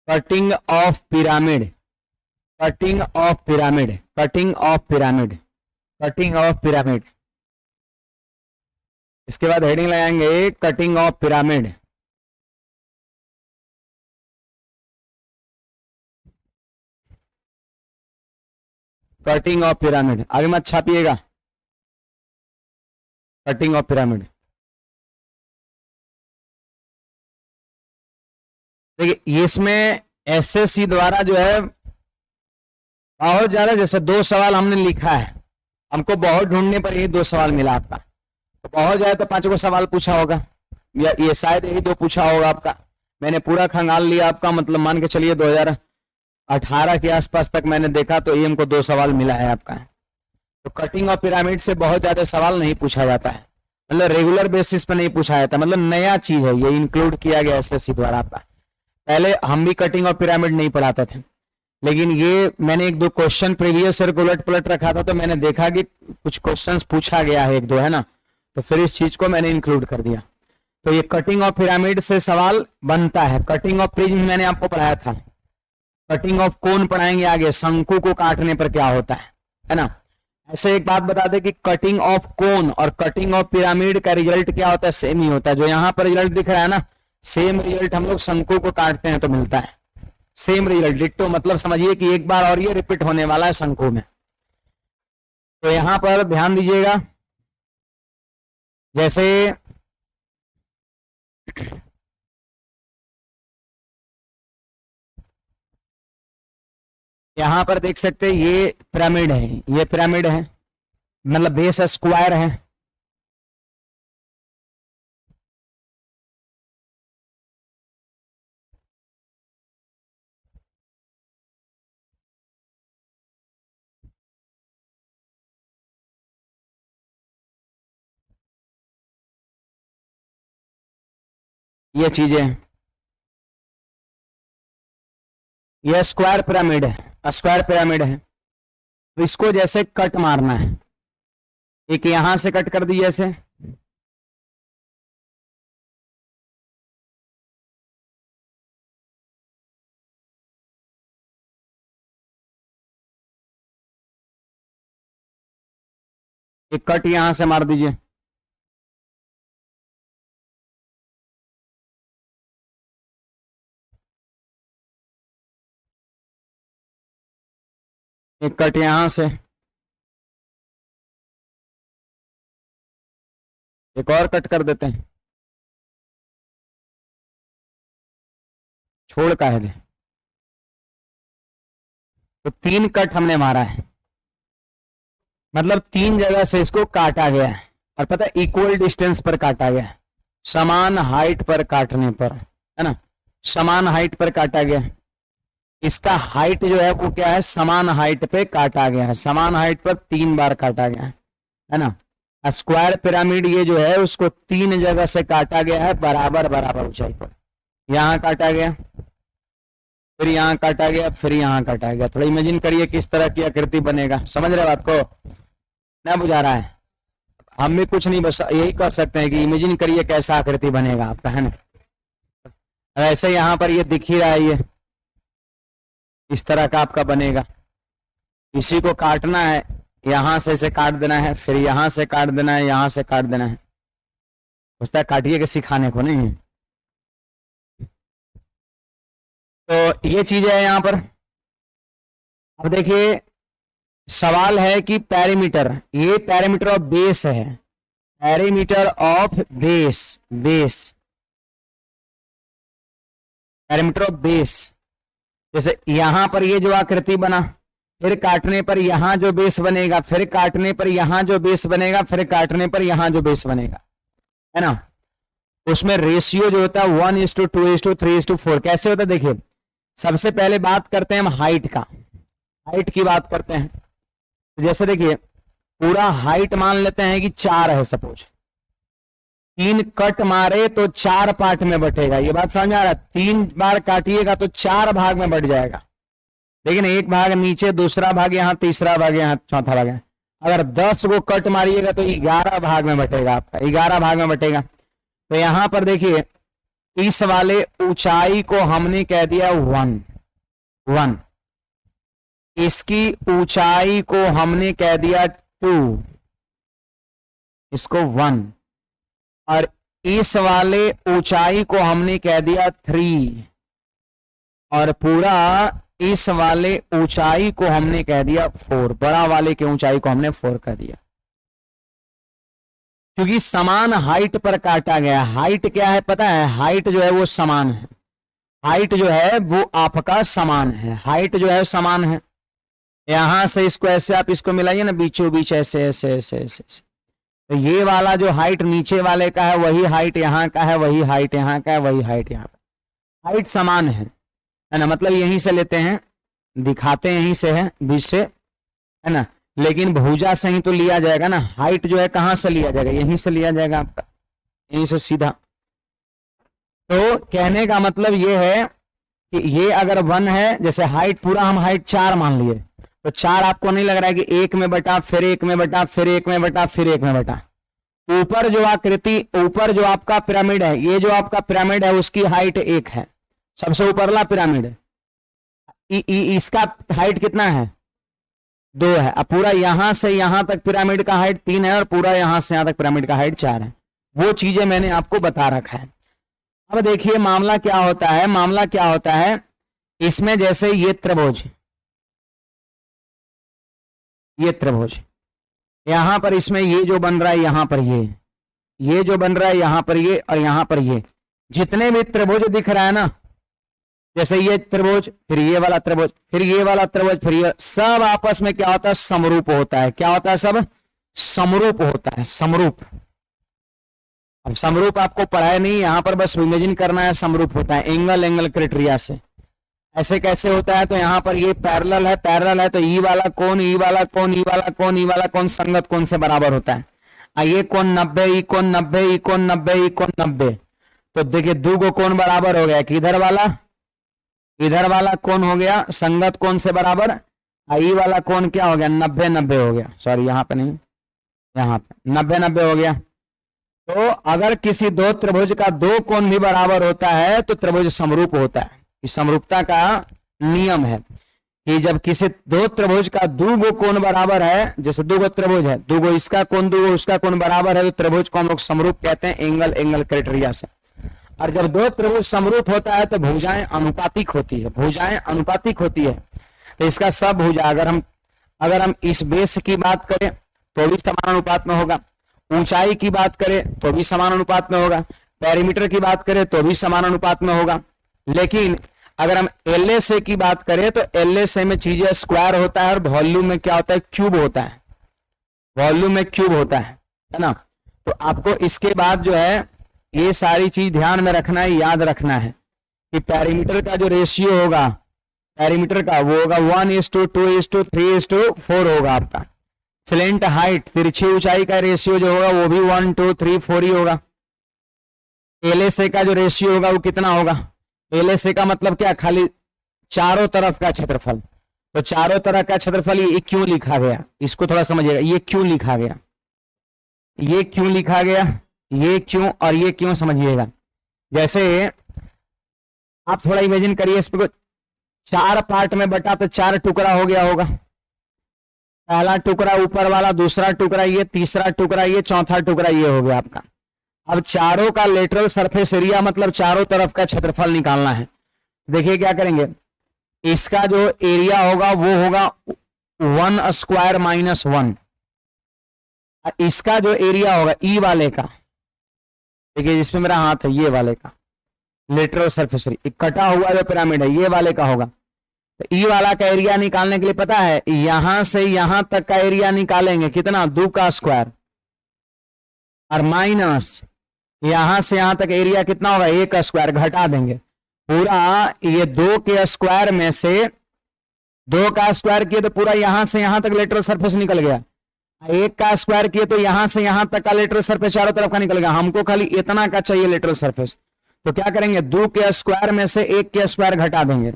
Cutting of pyramid, cutting of pyramid, cutting of pyramid, cutting of pyramid. इसके बाद हेडिंग लगाएंगे cutting of pyramid. Cutting of pyramid आगे मत छापिएगा, कटिंग ऑफ पिरामिड। देखिए इसमें एसएससी द्वारा जो है बहुत ज्यादा, जैसे 2 सवाल हमने लिखा है, हमको बहुत ढूंढने पर ये 2 सवाल मिला आपका, तो बहुत ज्यादा तो 5 को सवाल पूछा होगा, या ये शायद यही 2 पूछा होगा आपका। मैंने पूरा खंगाल लिया आपका, मतलब मान के चलिए 2018 के आसपास तक मैंने देखा, तो ये हमको 2 सवाल मिला है आपका। तो कटिंग ऑफ पिरामिड से बहुत ज्यादा सवाल नहीं पूछा जाता है, मतलब रेगुलर बेसिस पे नहीं पूछा जाता, मतलब नया चीज है ये, इंक्लूड किया गया एसएससी द्वारा आपका। पहले हम भी कटिंग ऑफ पिरामिड नहीं पढ़ाते थे, लेकिन ये मैंने 1-2 क्वेश्चन प्रीवियस ईयर को उलट पलट रखा था, तो मैंने देखा कि कुछ क्वेश्चंस पूछा गया है 1-2, है ना, तो फिर इस चीज को मैंने इंक्लूड कर दिया। तो ये कटिंग ऑफ पिरामिड से सवाल बनता है। कटिंग ऑफ प्रिज्म मैंने आपको पढ़ाया था, कटिंग ऑफ कोन पढ़ाएंगे आगे, शंकु को काटने पर क्या होता है ना। ऐसे एक बात बता दे कि कटिंग ऑफ कोन और कटिंग ऑफ पिरामिड का रिजल्ट क्या होता है, सेम ही होता है। जो यहाँ पर रिजल्ट दिख रहा है ना, सेम रिजल्ट हम लोग शंकु को काटते हैं तो मिलता है, सेम रिजल्ट डिट्टो, मतलब समझिए कि एक बार और ये रिपीट होने वाला है शंकु में। तो यहां पर ध्यान दीजिएगा, जैसे यहां पर देख सकते हैं ये पिरामिड है, ये पिरामिड है, मतलब बेस स्क्वायर है, ये चीजें हैं। यह स्क्वायर पिरामिड है, स्क्वायर पिरामिड है। तो इसको जैसे कट मारना है, एक यहां से कट कर दी जैसे, एक कट यहां से मार दीजिए, एक कट यहां से, एक और कट कर देते हैं, छोड़ का है दे। तो 3 कट हमने मारा है, मतलब 3 जगह से इसको काटा गया है, और पता है इक्वल डिस्टेंस पर काटा गया है, समान हाइट पर काटने पर, है ना, समान हाइट पर काटा गया है। इसका हाइट जो है वो क्या है, समान हाइट पे काटा गया है, समान हाइट पर 3 बार काटा गया है ना। स्क्वायर पिरामिड ये जो है उसको 3 जगह से काटा गया है, बराबर बराबर ऊंचाई पर। यहां काटा गया, फिर यहां काटा गया, फिर यहां काटा गया। थोड़ा इमेजिन करिए किस तरह की आकृति बनेगा, समझ रहे बात को, ना बुझा रहा है? हम भी कुछ नहीं, बस यही कर सकते हैं कि इमेजिन करिए कैसा आकृति बनेगा आपका, है ना। ऐसे यहां पर ये दिख ही रहा है, ये इस तरह का आपका बनेगा। इसी को काटना है, यहां से इसे काट देना है, फिर यहां से काट देना है, यहां से काट देना है। उसका काटिए के सिखाने को नहीं। तो ये चीज है यहां पर। अब देखिए सवाल है कि पैरामीटर, ये पैरामीटर ऑफ बेस है, parameter of base, base parameter of base. जैसे यहां पर ये जो आकृति बना, फिर काटने पर यहां जो बेस बनेगा, फिर काटने पर यहां जो बेस बनेगा, फिर काटने पर यहां जो बेस बनेगा, है ना। उसमें रेशियो जो होता है 1:2:3:4 कैसे होता है देखिए। सबसे पहले बात करते हैं हम हाइट का, हाइट की बात करते हैं। तो जैसे देखिए पूरा हाइट मान लेते हैं कि 4 है, सपोज 3 कट मारे तो 4 पार्ट में बटेगा। ये बात समझ आ रहा है? 3 बार काटिएगा तो 4 भाग में बट जाएगा। लेकिन एक भाग नीचे, दूसरा भाग यहाँ, तीसरा भाग यहाँ, चौथा भाग यहाँ। अगर 10 को कट मारिएगा तो 11 भाग में बटेगा आपका, 11 भाग में बटेगा। तो यहां पर देखिए इस वाले ऊंचाई को हमने कह दिया 1, इसकी ऊंचाई को हमने कह दिया 2, इसको 1, और इस वाले ऊंचाई को हमने कह दिया 3, और पूरा इस वाले ऊंचाई को हमने कह दिया 4। बड़ा वाले के ऊंचाई को हमने 4 कह दिया, क्योंकि समान हाइट पर काटा गया। हाइट क्या है पता है? हाइट जो है वो समान है, हाइट जो है वो आपका समान है, हाइट जो है समान है। यहां से इसको ऐसे आप इसको मिलाइए ना, बीचों बीच ऐसे ऐसे ऐसे ऐसे, तो ये वाला जो हाइट नीचे वाले का है वही हाइट यहाँ का है, वही हाइट यहाँ का है, वही हाइट यहाँ का, हाइट समान है ना। मतलब यहीं से लेते हैं, दिखाते हैं यहीं से है, बीच से, है ना। लेकिन भुजा से ही तो लिया जाएगा ना, हाइट जो है कहां से लिया जाएगा? यहीं से लिया जाएगा आपका, यहीं से सीधा। तो कहने का मतलब ये है कि ये अगर 1 है, जैसे हाइट पूरा हम हाइट 4 मान लिए, तो 4 आपको नहीं लग रहा है कि 1 में बटा, फिर 1 में बटा, फिर 1 में बटा, फिर 1 में बटा। ऊपर जो आकृति, ऊपर जो आपका पिरामिड है, ये जो आपका पिरामिड है उसकी हाइट 1 है, सबसे ऊपरला पिरामिड है। इसका हाइट कितना है? 2 है। अब पूरा यहां से यहां तक पिरामिड का हाइट 3 है, और पूरा यहां से यहां तक पिरामिड का हाइट 4 है। वो चीजें मैंने आपको बता रखा है। अब देखिए मामला क्या होता है, मामला क्या होता है इसमें। जैसे ये त्रिभुज, ये त्रिभुज यहां पर, इसमें ये जो बन रहा है यहां पर, ये जो बन रहा है यहां पर, ये और यहां पर, ये जितने भी त्रिभुज दिख रहा है ना, जैसे ये त्रिभुज, फिर ये वाला त्रिभुज, फिर ये वाला त्रिभुज, फिर ये, सब आपस में क्या होता है? समरूप होता है। क्या होता है? सब समरूप होता है, समरूप। अब समरूप आपको पढ़ाया नहीं, यहां पर बस इमेजिन करना है। समरूप होता है एंगल क्राइटेरिया से। ऐसे कैसे होता है? तो यहां पर ये पैरेलल है, पैरेलल है, तो ई वाला कोण, ई वाला कोण, ई वाला कोण, ई वाला कोण संगत कोण से बराबर होता है। ये कोण 90, ई कोण 90, ई कोण 90, ई कोण 90। तो देखिए 2 को कोण बराबर हो गया कि इधर वाला इधर वाला कोण हो गया संगत कोण से बराबर, ई वाला कोण क्या हो गया 90-90 हो गया, सॉरी यहाँ पे नहीं, यहाँ पे 90-90 हो गया। तो अगर किसी दो त्रिभुज का दो कोण भी बराबर होता है तो त्रिभुज समरूप होता है। इस समरूपता का नियम है कि जब किसी दो त्रिभुज का दो गो कोण बराबर है, जैसे दो गो त्रिभुज है, दो गो इसका कोण दो गो उसका कोण बराबर है, तो त्रिभुज को हम लोग समरूप कहते हैं एंगल क्राइटेरिया से। और जब दो त्रिभुज समरूप होता है तो भुजाएं अनुपातिक होती है, भुजाएं अनुपातिक होती है। तो इसका सब भुजा अगर हम इस बेस की बात करें तो भी समान अनुपात में होगा, ऊंचाई की बात करें तो भी समान अनुपात में होगा, पेरीमीटर की बात करें तो भी समान अनुपात में होगा। लेकिन अगर हम LSA की बात करें तो LSA में चीजें स्क्वायर होता है और वॉल्यूम में क्या होता है क्यूब होता है, वॉल्यूम में क्यूब होता है ना। तो आपको इसके बाद जो है ये सारी चीज ध्यान में रखना है, याद रखना है कि पेरीमीटर का जो रेशियो होगा, पेरीमीटर का वो होगा 1:2:3:4 होगा आपका। स्लेंट हाइट तिरछी ऊंचाई का रेशियो जो होगा वो भी 1 2 3 4 ही होगा। LSA का जो रेशियो होगा वो कितना होगा, LSA का मतलब क्या, खाली चारों तरफ का क्षेत्रफल। तो चारों तरफ का क्षेत्रफल ये क्यों लिखा गया, इसको थोड़ा समझिएगा, ये क्यों लिखा गया, ये क्यों लिखा गया, ये क्यों और ये क्यों समझिएगा। जैसे आप थोड़ा इमेजिन करिए इस पे, 4 पार्ट में बटा तो 4 टुकड़ा हो गया होगा। पहला टुकड़ा ऊपर वाला, दूसरा टुकड़ा ये, तीसरा टुकड़ा ये, चौथा टुकड़ा ये हो गया आपका। अब चारों का लेटरल सरफेस एरिया मतलब चारों तरफ का क्षेत्रफल निकालना है। देखिए क्या करेंगे, इसका जो एरिया होगा वो होगा 1² - 1। इसका जो एरिया होगा ई वाले का, देखिए जिसमें मेरा हाथ है ये वाले का लेटरल सरफेस एरिया, कटा हुआ जो पिरामिड है ये वाले का होगा। तो ई वाला का एरिया निकालने के लिए पता है यहां से यहां तक का एरिया निकालेंगे कितना, 2 का स्क्वायर, और माइनस यहां से यहां तक एरिया कितना होगा 1 का स्क्वायर, घटा देंगे पूरा। ये 2 के स्क्वायर में से 2 का स्क्वायर किए तो पूरा यहां से यहां तक लेटरल सरफेस निकल गया। 1 का स्क्वायर किए तो यहां से यहां तक का लेटरल सरफेस चारों तरफ का निकल गया। हमको खाली इतना का चाहिए लेटरल सरफेस, तो क्या करेंगे 2 के स्क्वायर में से 1 के स्क्वायर घटा देंगे,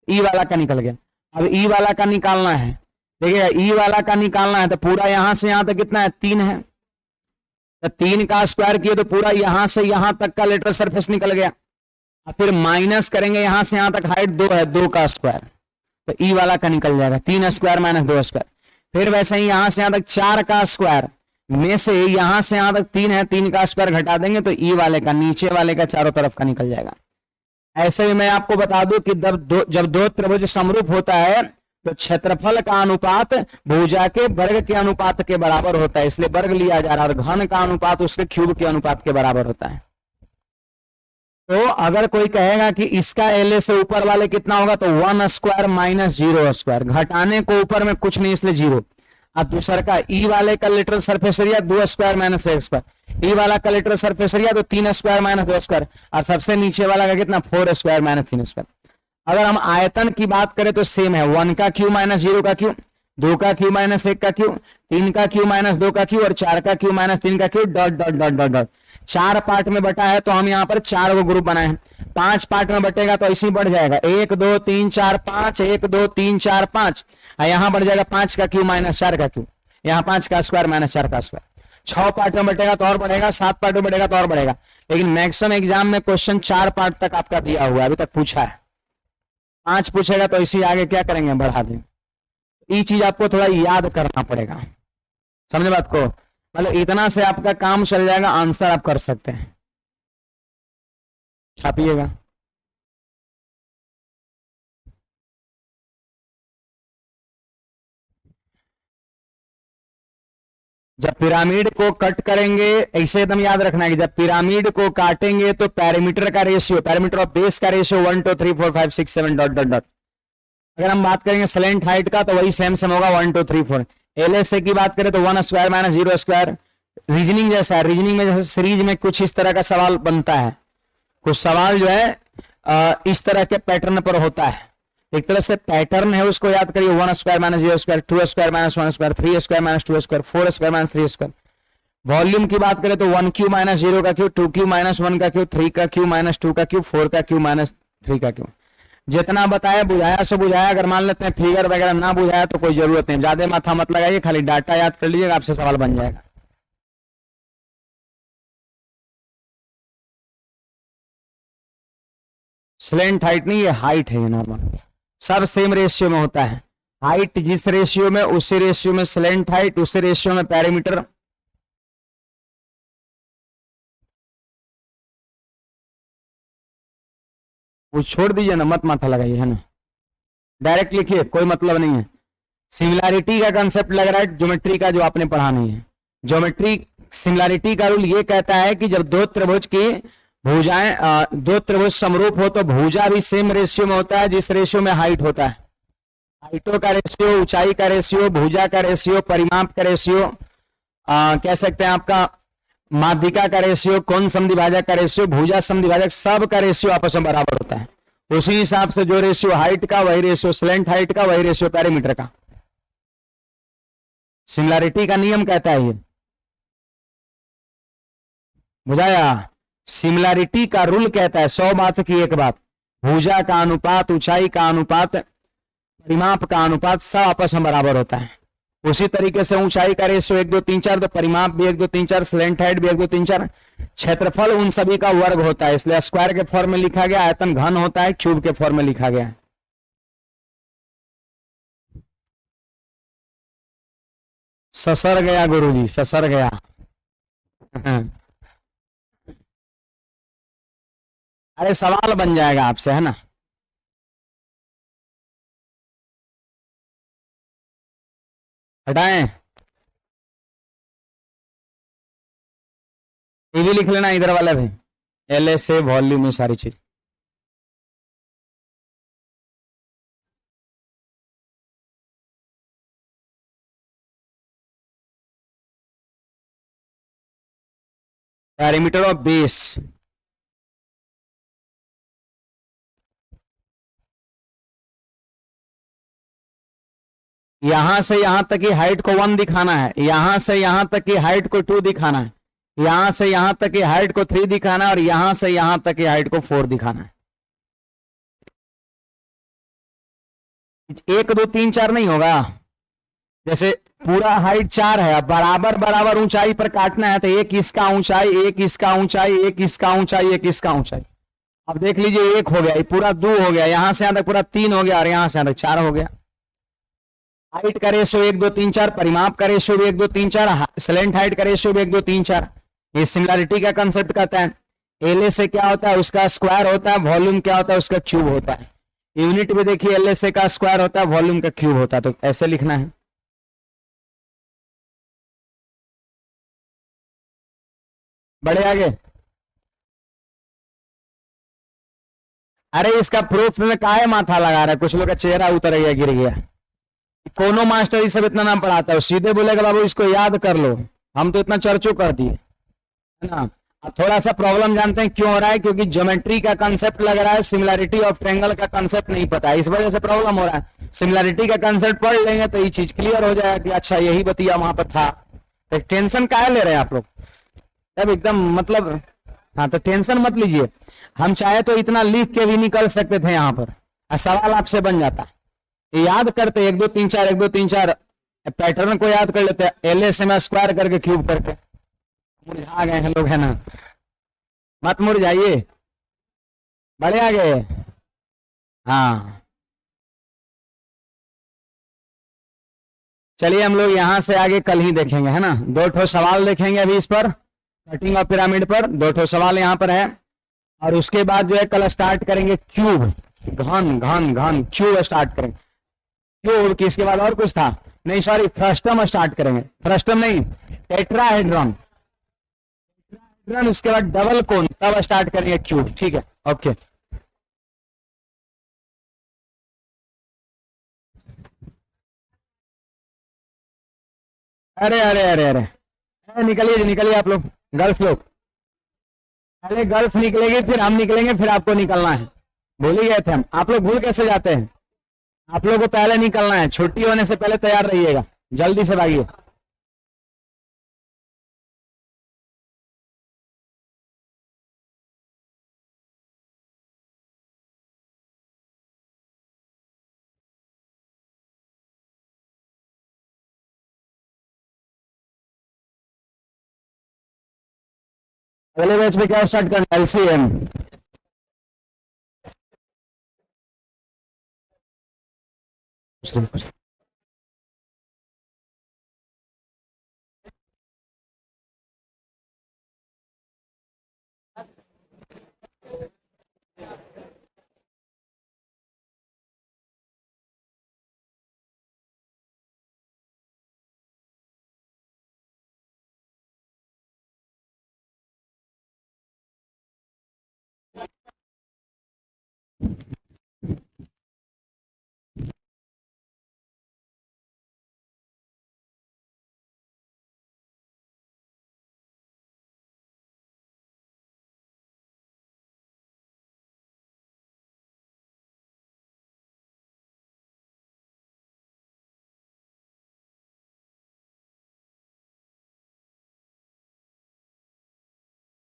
ई वाला का निकल गया। अब ई वाला का निकालना है, देखिए ई वाला का निकालना है तो पूरा यहां से यहां तक कितना है 3 है, तो 3 का स्क्वायर किए तो पूरा यहां से यहां तक का लेटरल सरफेस निकल गया। अब फिर माइनस करेंगे यहां से यहां तक हाइट 2 है, 2 का स्क्वायर, तो ई वाला का निकल जाएगा 3 स्क्वायर - 2 स्क्वायर। फिर वैसे ही यहां से यहां तक 4 का स्क्वायर में से यहां से यहां तक 3 है, 3 का स्क्वायर घटा देंगे तो ई वाले का नीचे वाले का चारों तरफ का निकल जाएगा। ऐसे ही मैं आपको बता दूं कि जब दो त्रिभुज समरूप होता है तो क्षेत्रफल का अनुपात भुजा के वर्ग के अनुपात के बराबर होता है, इसलिए वर्ग लिया जा रहा है, और घन का अनुपात उसके क्यूब के अनुपात के बराबर होता है। तो अगर कोई कहेगा कि इसका LA से ऊपर वाले कितना होगा तो 1² - 0 स्क्वायर, घटाने को ऊपर में कुछ नहीं इसलिए 0। अब दूसरा का ई वाले का लेटरल सरफेस एरिया 2² - 1 स्क्वायर, ई वाला का लेटरल सरफेस एरिया तो 3² - 2 स्क्वायर, और सबसे नीचे वाला का कितना 4² - 3 स्क्वायर। अगर हम आयतन की बात करें तो सेम है, 1 का क्यूब - 0 का क्यूब, 2 का क्यूब - 1 का क्यूब, 3 का क्यूब - 2 का क्यूब, और 4 का क्यूब - 3 का cube, dot dot dot dot dot. 4 part में बटा है तो हम यहाँ पर 4 को ग्रुप बनाए हैं, 5 पार्ट में बटेगा तो ऐसे ही बढ़ जाएगा 1 2 3 4 5, 1 2 3 4 5, यहाँ बढ़ जाएगा 5 का क्यूब - 4 का क्यूब, यहाँ 5 का स्क्वायर - 4 का स्क्वायर। 6 पार्ट में बटेगा तो और बढ़ेगा, 7 पार्ट में बटेगा तो और बढ़ेगा। लेकिन मैक्सिमम एग्जाम में क्वेश्चन 4 पार्ट तक आपका दिया हुआ है, अभी तक पूछा है। 5 पूछेगा तो इसी आगे क्या करेंगे, बढ़ा देंगे। ये चीज आपको थोड़ा याद करना पड़ेगा, समझे बात को, मतलब इतना से आपका काम चल जाएगा, आंसर आप कर सकते हैं। छापिएगा। जब पिरामिड को कट करेंगे, ऐसे एकदम याद रखना है कि जब पिरामिड को काटेंगे तो पैरामीटर का रेशियो, पैरामीटर ऑफ बेस का रेशियो 1 2 3 4 5 6 7 डॉट डॉट डॉट। अगर हम बात करेंगे स्लेंट हाइट का तो वही सेम होगा 1 2 3 4। LSA की बात करें तो 1² - 0 स्क्वायर। रीजनिंग जैसा है, रीजनिंग में जैसे सीरीज में कुछ इस तरह का सवाल बनता है, कुछ सवाल जो है इस तरह के पैटर्न पर होता है। एक तरह से पैटर्न है, उसको याद करिए, 1² - 0 square, 2² - 1 square, 3² - 2 square, 4² - 3 square. Volume की बात करें तो 1 क्यूब - 0 का क्यूब, 2 क्यूब - 1 का क्यूब, 3 का क्यूब - 2 का क्यूब, 4 का क्यूब - 3 का क्यूब। जितना बताया बुझाया सो बुझाया। अगर मान लेते हैं फिगर वगैरह ना बुझाया तो कोई जरूरत नहीं, ज्यादा माथा मत लगाइए, खाली डाटा याद कर लीजिएगा, आपसे सवाल बन जाएगा। स्लेंट हाइट नहीं, ये हाइट है, ये नॉर्मल, सब सेम रेशियो में होता है। हाइट जिस रेशियो में, उसी रेशियो में स्लेंट हाइट, उसी रेशियो में पैरामीटर। वो छोड़ दीजिए ना, मत माथा लगाइए, है ना, डायरेक्ट लिखिए, कोई मतलब नहीं है। सिमिलैरिटी का कंसेप्ट लग रहा है ज्योमेट्री का, जो आपने पढ़ा नहीं है। ज्योमेट्री सिमिलैरिटी का रूल ये कहता है कि जब दो त्रिभुज की भुजाएं, दो त्रिभुज समरूप हो तो भुजा भी सेम रेशियो में होता है जिस रेशियो में हाइट होता है। हाइटों का रेशियो, ऊंचाई का रेशियो, भुजा का रेशियो, परिमाप का रेशियो, कह सकते हैं आपका माध्यिका का रेशियो, कोण समद्विभाजक का रेशियो, भुजा समद्विभाजक, सब का रेशियो आपस में बराबर होता है। उसी हिसाब से जो रेशियो हाइट का, वही रेशियो स्लेंट हाइट का, वही रेशियो पैरामीटर का। सिमिलैरिटी का नियम कहता है ये, बुझाया। सिमिलैरिटी का रूल कहता है 100 बात की एक बात, भुजा का अनुपात, ऊंचाई का अनुपात, परिमाप का अनुपात, सब आपस में बराबर होता है। उसी तरीके से ऊंचाई का रेशियो 1 2 3 4, तो परिमाप भी 1 2 3 4, स्लेंट हाइट भी 1 2 3 4, क्षेत्रफल उन सभी का वर्ग होता है, इसलिए स्क्वायर के फॉर्म में लिखा गया, आयतन घन होता है, क्यूब के फॉर्म में लिखा गया है। ससर गया गुरुजी, ससर गया। अरे सवाल बन जाएगा आपसे, है ना। हटाएं, ये भी लिख लेना इधर वाला भी, एल एस ए वॉल्यूम में सारी चीज। पैरामीटर ऑफ बेस, यहां से यहां तक की हाइट को 1 दिखाना है, यहां से यहां तक की हाइट को 2 दिखाना है, यहां से यहां तक की हाइट को 3 दिखाना है, और यहां से यहां तक की हाइट को 4 दिखाना है। 1 2 3 4 नहीं होगा। जैसे पूरा हाइट 4 है, अब बराबर बराबर ऊंचाई पर काटना है, तो एक इसका ऊंचाई, एक इसका ऊंचाई, एक इसका ऊंचाई, एक इसका ऊंचाई। अब देख लीजिए, 1 हो गया, ये पूरा 2 हो गया, यहां से यहां तक पूरा 3 हो गया, और यहां से यहां तक 4 हो गया। हाइट का रेशियो 1 2 3 4, परिमाप का रेशियो भी 1 2 3 4, स्लेंट हाइट का रेशियो भी 1 2 3 4। ये सिमिलैरिटी का कंसेप्ट कहता है। एल से क्या होता है, उसका स्क्वायर होता है, वॉल्यूम क्या होता है, उसका क्यूब होता है। यूनिट में देखिए, एल से का स्क्वायर होता है, वॉल्यूम का क्यूब होता है, तो ऐसे लिखना है। बड़े आगे, अरे इसका प्रूफ में काहे माथा लगा रहा है, कुछ लोग का चेहरा उतर गया, गिर गया। कोनो मास्टर ये सब इतना नाम पढ़ाता है, सीधे बोलेगा बाबू इसको याद कर लो, हम तो इतना चर्चो कर दिए, है ना। अब थोड़ा सा प्रॉब्लम जानते हैं क्यों हो रहा है, क्योंकि ज्योमेट्री का कंसेप्ट लग रहा है, सिमिलैरिटी ऑफ ट्रायंगल का कंसेप्ट नहीं पता है, इस वजह से प्रॉब्लम हो रहा है। सिमिलैरिटी का कंसेप्ट पढ़ लेंगे तो ये चीज क्लियर हो जाएगा कि अच्छा यही बतिया वहां पर था। तो टेंशन काहे ले रहे हैं आप लोग, अब एकदम मतलब, हाँ तो टेंशन मत लीजिए। हम चाहे तो इतना लिख के भी निकल सकते थे यहाँ पर, और सवाल आपसे बन जाता। याद करते 1 2 3 4, 1 2 3 4, पैटर्न को याद कर लेते, एल एस एम स्क्वायर करके क्यूब करके। मुरझा गए हैं लोग, है ना, मत मुरझाइए, बड़े आ गए। हाँ चलिए, हम लोग यहां से आगे कल ही देखेंगे, है ना। 2 ठो सवाल देखेंगे अभी इस पर, कटिंग ऑफ पिरामिड पर 2 ठो सवाल यहाँ पर है, और उसके बाद जो है कल स्टार्ट करेंगे क्यूब, घन घन घन क्यूब स्टार्ट करेंगे। क्यूब की इसके बाद और कुछ था नहीं, सॉरी, फ्रस्टम स्टार्ट करेंगे, फ्रस्टम नहीं, टेट्राहेड्रॉन, उसके बाद डबल कोन, तब स्टार्ट करेंगे क्यूब, ठीक है, ओके। अरे अरे अरे अरे, निकलिए निकलिए आप लोग, गर्ल्स लोग, पहले गर्ल्स निकलेगी, फिर हम निकलेंगे, फिर आपको निकलना है। भूल ही गए थे हम, आप लोग भूल कैसे जाते हैं। आप लोगों को पहले निकलना है, छुट्टी होने से पहले तैयार रहिएगा, जल्दी से भागिए। अगले बैच में क्या स्टार्ट करना, एलसीएम।